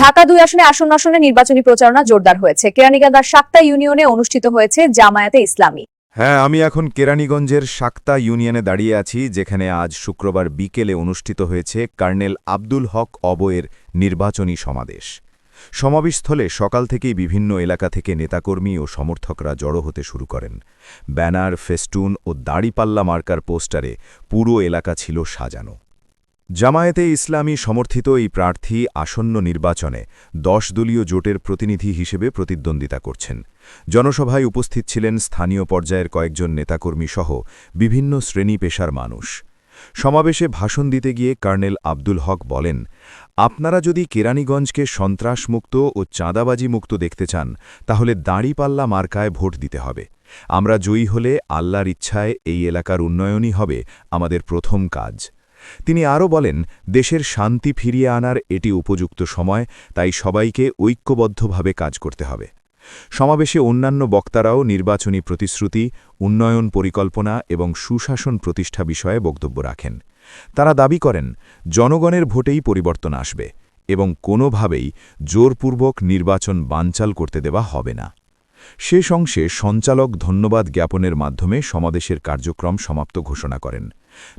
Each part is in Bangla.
ঢাকা ২ আসনে আসন্ন নির্বাচনী প্রচারণা জোরদার হয়েছে। কেরানীগঞ্জের শাক্তা ইউনিয়নে অনুষ্ঠিত হয়েছে জামায়াতে ইসলামী। হ্যাঁ, আমি এখন কেরানীগঞ্জের শাক্তা ইউনিয়নে দাঁড়িয়ে আছি, যেখানে আজ শুক্রবার বিকেলে অনুষ্ঠিত হয়েছে কর্নেল আব্দুল হক অবয়ের নির্বাচনী সমাবেশ। সমাবেশস্থলে সকাল থেকেই বিভিন্ন এলাকা থেকে নেতাকর্মী ও সমর্থকরা জড়ো হতে শুরু করেন। ব্যানার, ফেস্টুন ও দাড়িপাল্লা মার্কার পোস্টারে পুরো এলাকা ছিল সাজানো। জামায়াতে ইসলামী সমর্থিত এই প্রার্থী আসন্ন নির্বাচনে ১০ দলীয় জোটের প্রতিনিধি হিসেবে প্রতিদ্বন্দ্বিতা করছেন। জনসভায় উপস্থিত ছিলেন স্থানীয় পর্যায়ের কয়েকজন নেতাকর্মী সহ বিভিন্ন শ্রেণী পেশার মানুষ। সমাবেশে ভাষণ দিতে গিয়ে কর্নেল আব্দুল হক বলেন, আপনারা যদি কেরানীগঞ্জকে সন্ত্রাসমুক্ত ও চাঁদাবাজি মুক্ত দেখতে চান, তাহলে দাঁড়িপাল্লা মার্কায় ভোট দিতে হবে। আমরা জয়ী হলে আল্লাহর ইচ্ছায় এই এলাকার উন্নয়নই হবে আমাদের প্রথম কাজ। তিনি আরও বলেন, দেশের শান্তি ফিরিয়ে আনার এটি উপযুক্ত সময়, তাই সবাইকে ঐক্যবদ্ধভাবে কাজ করতে হবে। সমাবেশে অন্যান্য বক্তারাও নির্বাচনী প্রতিশ্রুতি, উন্নয়ন পরিকল্পনা এবং সুশাসন প্রতিষ্ঠা বিষয়ে বক্তব্য রাখেন। তারা দাবি করেন, জনগণের ভোটেই পরিবর্তন আসবে এবং কোনোভাবেই জোরপূর্বক নির্বাচন বানচাল করতে দেওয়া হবে না। শেষ অংশে সঞ্চালক ধন্যবাদ জ্ঞাপনের মাধ্যমে সমাবেশের কার্যক্রম সমাপ্ত ঘোষণা করেন।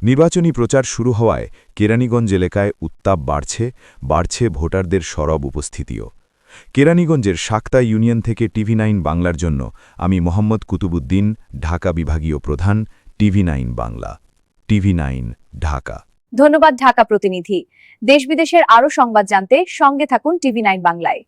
নির্বাচনী প্রচার শুরু হওয়ায় কেরানীগঞ্জ এলাকায় উত্তাপ বাড়ছে ভোটারদের সরব উপস্থিতিও। কেরানীগঞ্জের শাক্তা ইউনিয়ন থেকে টিভি9 বাংলার জন্য আমি মোহাম্মদ কুতুবুদ্দিন, ঢাকা বিভাগীয় প্রধান, টিভি9 বাংলা। টিভি9 ঢাকা। ধন্যবাদ ঢাকা প্রতিনিধি। দেশ বিদেশের আরও সংবাদ জানতে সঙ্গে থাকুন টিভি9 বাংলায়।